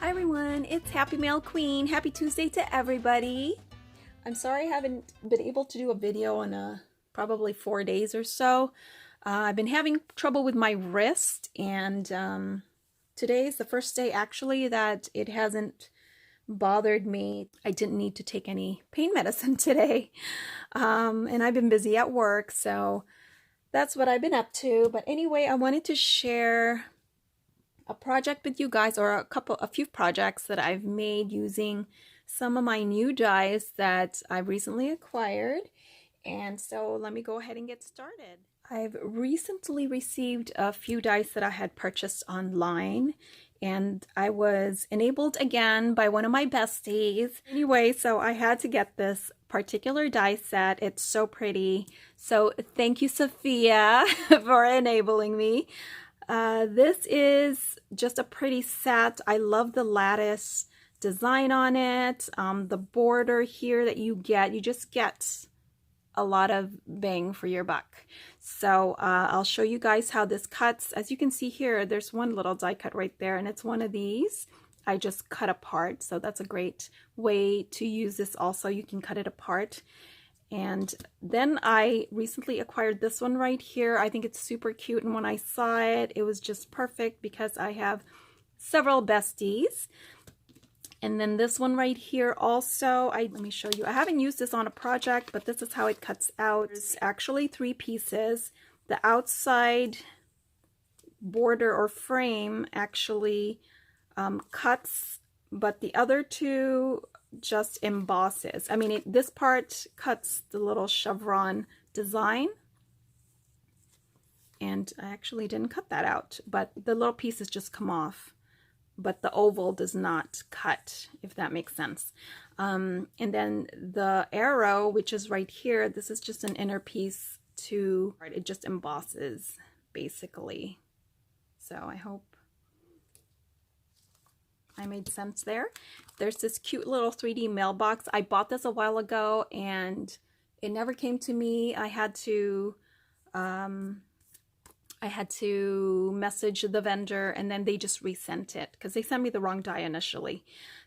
Hi everyone, it's Happymailqueen. Happy Tuesday to everybody. I'm sorry I haven't been able to do a video in probably 4 days or so. I've been having trouble with my wrist, and today is the first day actually that it hasn't bothered me. I didn't need to take any pain medicine today, and I've been busy at work, so that's what I've been up to. But anyway, I wanted to share a project with you guys, or a few projects that I've made using some of my new dies that I've recently acquired. And so let me go ahead and get started. I've recently received a few dies that I had purchased online, and I was enabled again by one of my besties. Anyway, so I had to get this particular die set. It's so pretty. So thank you, Sophia, for enabling me. This is just a pretty set. I love the lattice design on it. The border here that you just get a lot of bang for your buck. So I'll show you guys how this cuts. As you can see here, there's one little die cut right there, and it's one of these. I just cut apart, so that's a great way to use this also. You can cut it apart. And then I recently acquired this one right here. I think it's super cute, and when I saw it, it was just perfect because I have several besties. And then this one right here also, let me show you. I haven't used this on a project, but this is how it cuts out. It's actually 3 pieces. The outside border or frame actually cuts, but the other two just embosses. I mean, this part cuts the little chevron design, and I actually didn't cut that out, but the little pieces just come off, but the oval does not cut, if that makes sense. And then the arrow, which is right here, this is just an inner piece it just embosses basically. So I hope I made sense there. There's this cute little 3D mailbox. I bought this a while ago and it never came to me. I had to message the vendor, and then they just resent it because they sent me the wrong die initially.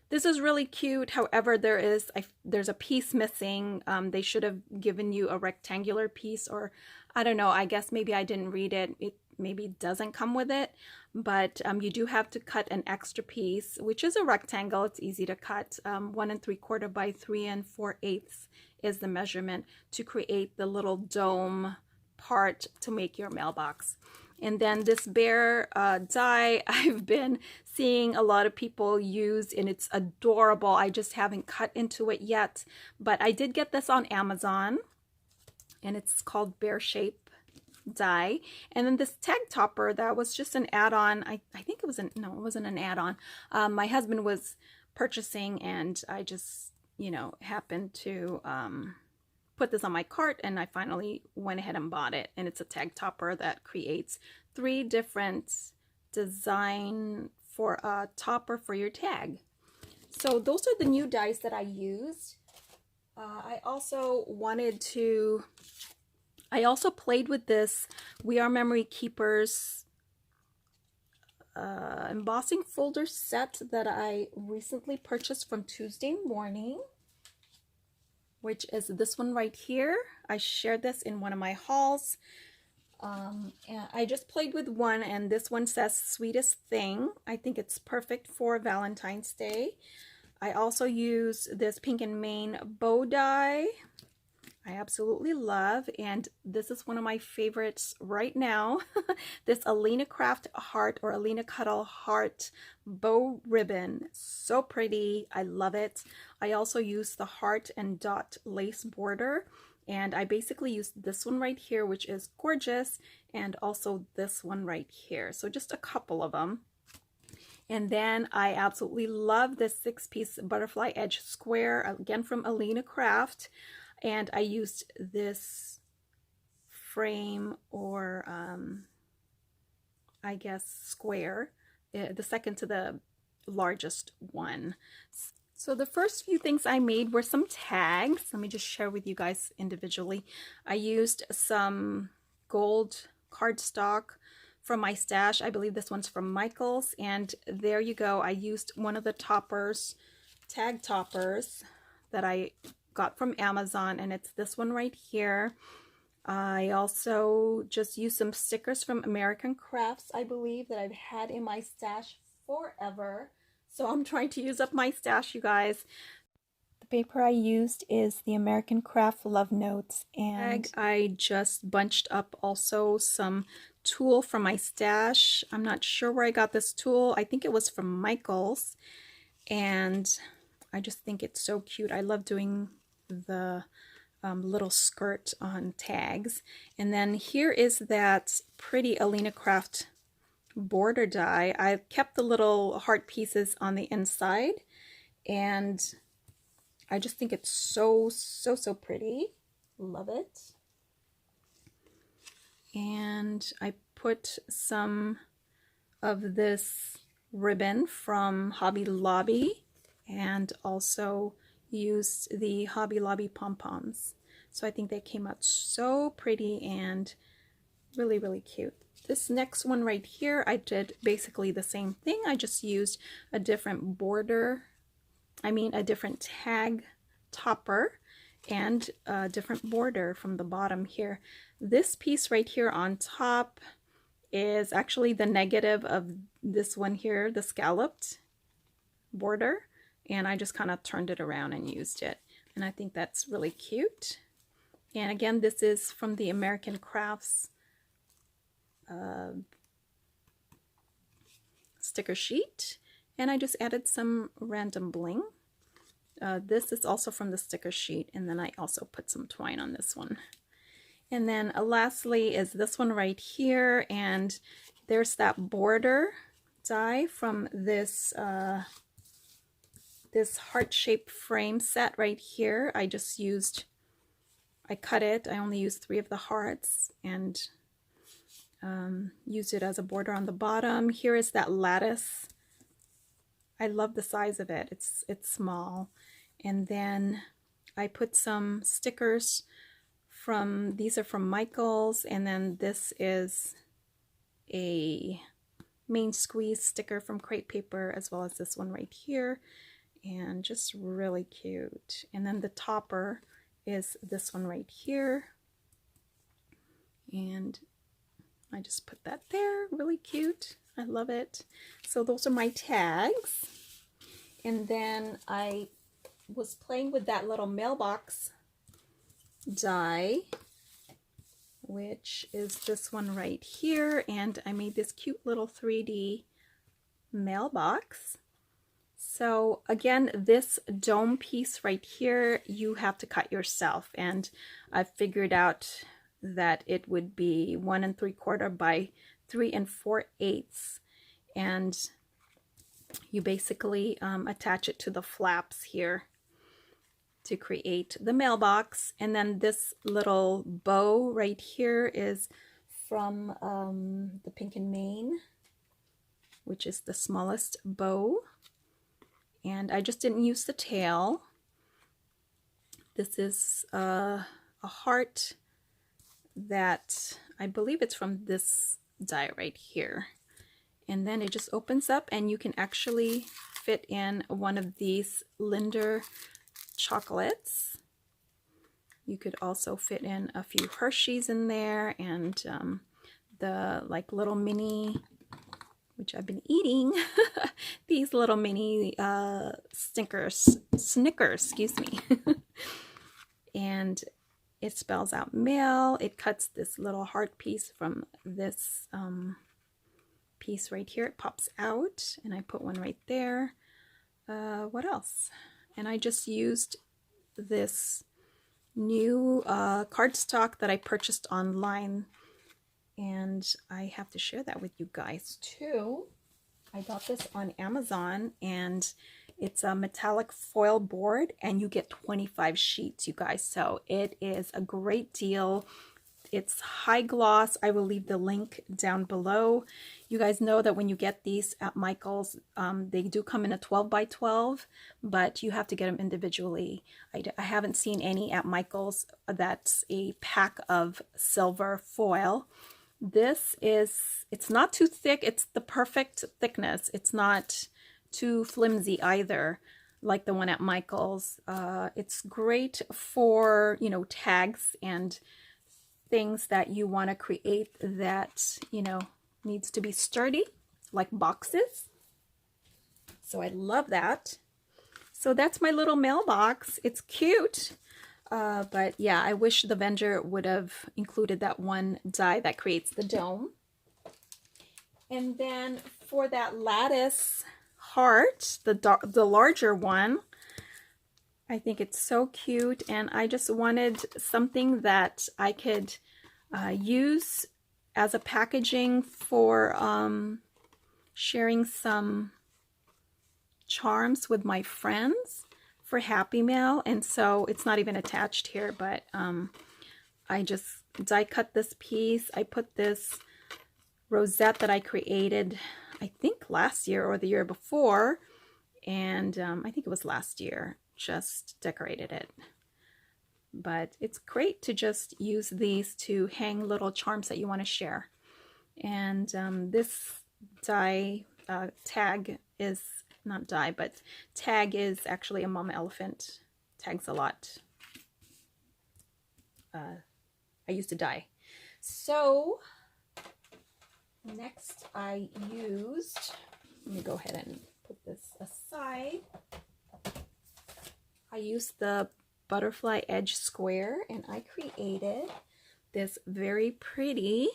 This is really cute. However, there's a piece missing. They should have given you a rectangular piece, or I don't know. I guess maybe I didn't read it. It maybe doesn't come with it, but you do have to cut an extra piece, which is a rectangle. It's easy to cut. 1 3/4 by 3 4/8 is the measurement to create the little dome part to make your mailbox. And then this bear die I've been seeing a lot of people use, and it's adorable. I just haven't cut into it yet, but I did get this on Amazon, and it's called Bear Shape die. And then this tag topper, that was just an add-on. I think it was no, it wasn't an add-on. My husband was purchasing, and I just, happened to put this on my cart, and I finally went ahead and bought it. And it's a tag topper that creates 3 different design for a topper for your tag. So those are the new dies that I used. I also played with this We Are Memory Keepers embossing folder set that I recently purchased from Tuesday Morning, which is this one right here. I shared this in one of my hauls. And I just played with one, and this one says Sweetest Thing. I think it's perfect for Valentine's Day. I also use this Pink and Main bow die. I absolutely love, and this is one of my favorites right now. This Alina Craft heart, or Alina Cuddle heart bow ribbon. So pretty. I love it. I also use the heart and dot lace border, and I basically used this one right here, which is gorgeous, and also this one right here. So just a couple of them. And then I absolutely love this 6-piece butterfly edge square, again from Alina Craft. And I used this frame, or I guess square, the second to the largest one. So the first few things I made were some tags. Let me just share with you guys individually. I used some gold cardstock from my stash. I believe this one's from Michaels, and there you go. I used one of the toppers, tag toppers, that I got from Amazon, and it's this one right here. I also just used some stickers from Alina Crafts, I believe, that I've had in my stash forever. So I'm trying to use up my stash, you guys. The paper I used is the Alina Crafts Love Notes, and I just bunched up also some tulle from my stash. I'm not sure where I got this tulle. I think it was from Michaels, and I just think it's so cute. I love doing the little skirt on tags. And then here is that pretty Alina Crafts border die. I kept the little heart pieces on the inside, and I just think it's so pretty. Love it. And I put some of this ribbon from Hobby Lobby, and also used the Hobby Lobby pom-poms. So I think they came out so pretty and really cute. This next one right here, I did basically the same thing. I just used a different border, a different tag topper, and a different border from the bottom here. This piece right here on top is actually the negative of this one here, the scalloped border. And I just kind of turned it around and used it. And I think that's really cute. And again, this is from the Alina Crafts sticker sheet. And I just added some random bling. This is also from the sticker sheet. And then I also put some twine on this one. And then lastly is this one right here. And there's that border die from this this heart-shaped frame set right here. I cut it. I only used 3 of the hearts and used it as a border on the bottom. Here is that lattice. I love the size of it. It's small. And then I put some stickers from, these are from Michaels, and then this is a main squeeze sticker from Crate Paper, as well as this one right here. And just really cute. And then the topper is this one right here, and I just put that there. Really cute. I love it. So those are my tags. And then I was playing with that little mailbox die, which is this one right here, and I made this cute little 3D mailbox. So again, this dome piece right here, you have to cut yourself, and I figured out that it would be 1 3/4 by 3 4/8, and you basically attach it to the flaps here to create the mailbox. And then this little bow right here is from the Pink and Main, which is the smallest bow. And I just didn't use the tail. This is a heart that I believe it's from this die right here. And then it just opens up, and you can actually fit in one of these Linder chocolates. You could also fit in a few Hershey's in there, and the little mini, which I've been eating, these little mini Snickers, excuse me. And it spells out mail. It cuts this little heart piece from this piece right here. It pops out, and I put one right there. What else? And I just used this new cardstock that I purchased online, and I have to share that with you guys too. I got this on Amazon, and it's a metallic foil board, and you get 25 sheets, you guys. So it is a great deal. It's Hygloss. I will leave the link down below. You guys know that when you get these at Michaels, they do come in a 12 by 12, but you have to get them individually. I haven't seen any at Michaels that's a pack of silver foil. This is, it's not too thick. It's the perfect thickness. It's not too flimsy either, like the one at Michael's. It's great for, you know, tags and things that you want to create that, you know, needs to be sturdy, like boxes. So I love that. So that's my little mailbox. It's cute. But yeah, I wish the vendor would have included that one die that creates the dome. And then for that lattice heart, the larger one, I think it's so cute. And I just wanted something that I could use as a packaging for sharing some charms with my friends for Happy Mail. And so it's not even attached here, but I just die cut this piece. I put this rosette that I created, I think last year or the year before, and I think it was last year, just decorated it. But it's great to just use these to hang little charms that you want to share. And this die tag is not die, but tag is actually a mama elephant. Tags a lot. I used to die. So next I used, let me go ahead and put this aside. I used the butterfly edge square, and I created this very pretty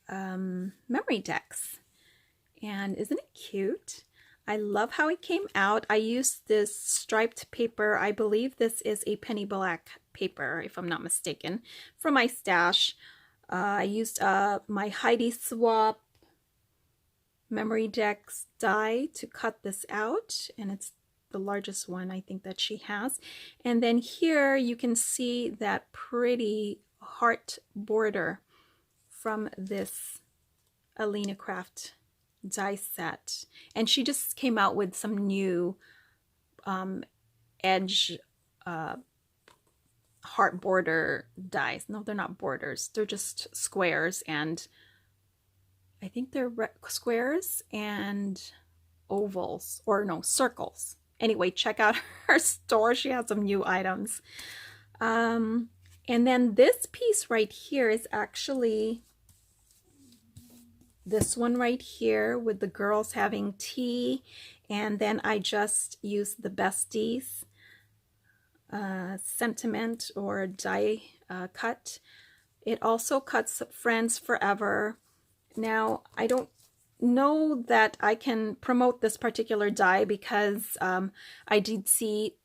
Memorydex. And isn't it cute? I love how it came out. I used this striped paper. I believe this is a penny black paper, if I'm not mistaken, from my stash. I used my Heidi Swap Memorydex die to cut this out, and it's the largest one I think that she has. And then here you can see that pretty heart border from this Alina Crafts die set, and she just came out with some new edge heart border dies. No, they're not borders, they're just squares, and I think they're squares and ovals, or no, circles. Anyway, check out her store. She has some new items. And then this piece right here is actually this one right here with the girls having tea, and then I just used the Besties sentiment or die cut. It also cuts Friends Forever. Now I don't know that I can promote this particular die because I did see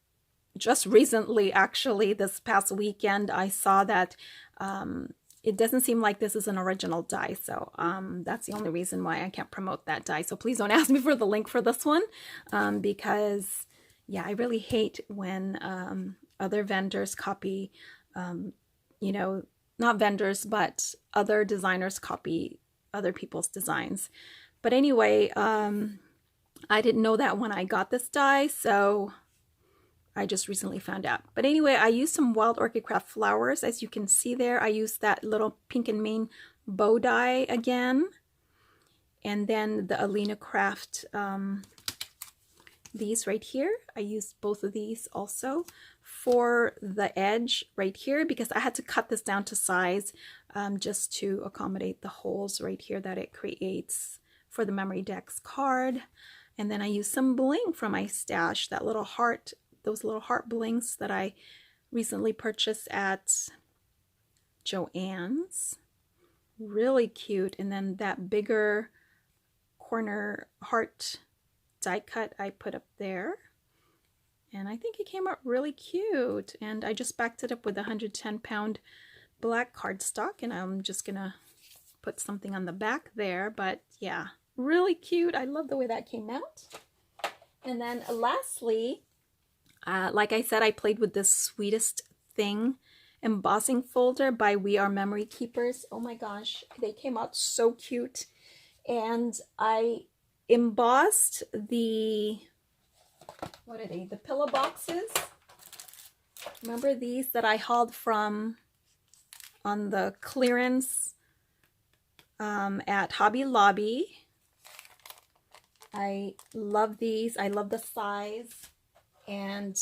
just recently, actually this past weekend, I saw that it doesn't seem like this is an original die, so that's the only reason why I can't promote that die. So please don't ask me for the link for this one, because yeah, I really hate when other vendors copy, you know, not vendors, but other designers copy other people's designs. But anyway, I didn't know that when I got this die, so I just recently found out. But anyway, I used some Wild Orchid Craft flowers. As you can see there, I used that little pink and mane bow die again. And then the Alina Crafts, these right here. I used both of these also for the edge right here, because I had to cut this down to size just to accommodate the holes right here that it creates for the Memorydex card. And then I used some bling from my stash, that little heart, those little heart blings that I recently purchased at Joann's. Really cute. And then that bigger corner heart die cut I put up there. And I think it came out really cute. And I just backed it up with a 110-pound black cardstock, and I'm just gonna put something on the back there. But yeah, really cute. I love the way that came out. And then lastly, like I said, I played with this Sweetest Thing embossing folder by We Are Memory Keepers. Oh my gosh, they came out so cute. And I embossed the, what are they, the pillow boxes. Remember these that I hauled from on the clearance at Hobby Lobby. I love these. I love the size. And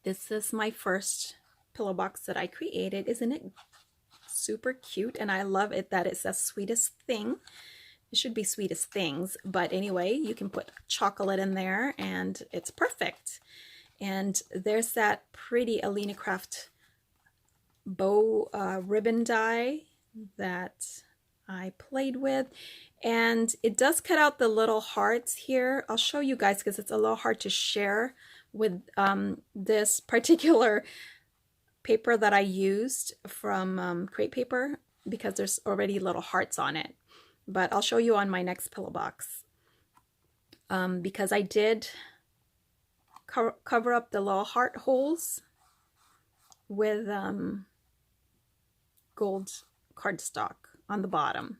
this is my first pillow box that I created. Isn't it super cute? And I love it that it says sweetest thing. It should be sweetest things, but anyway, you can put chocolate in there and it's perfect. And there's that pretty Alina Crafts bow ribbon die that I played with. And it does cut out the little hearts here. I'll show you guys because it's a little hard to share with this particular paper that I used from crepe paper because there's already little hearts on it. But I'll show you on my next pillow box because I did cover up the little heart holes with gold cardstock on the bottom.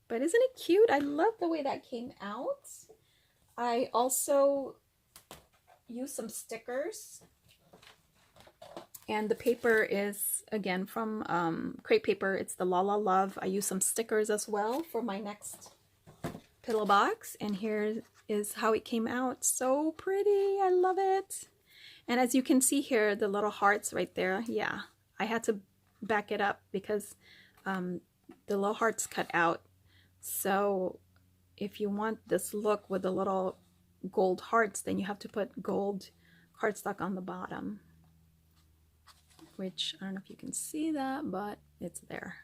But isn't it cute? I love the way that came out. I also used some stickers. And the paper is, again, from crepe paper. It's the La La Love. I use some stickers as well for my next pillow box. And here is how it came out. So pretty. I love it. And as you can see here, the little hearts right there. Yeah, I had to back it up because the little hearts cut out. So if you want this look with the little gold hearts, then you have to put gold cardstock on the bottom. Which I don't know if you can see that, but it's there.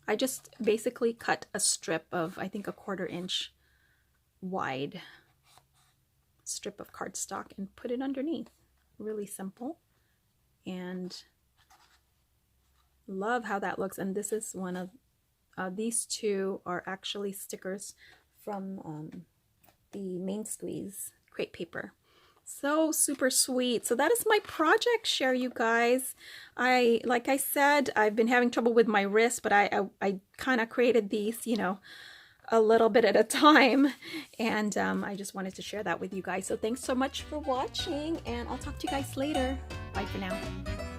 I just basically cut a strip of, I think, a 1/4 inch wide strip of cardstock and put it underneath. Really simple. And love how that looks. And this is one of these two are actually stickers from the Main Squeeze crepe paper. So super sweet. So that is my project share, you guys. Like I said, I've been having trouble with my wrist, but I kind of created these, you know, a little bit at a time. And I just wanted to share that with you guys. So thanks so much for watching, and I'll talk to you guys later. Bye for now.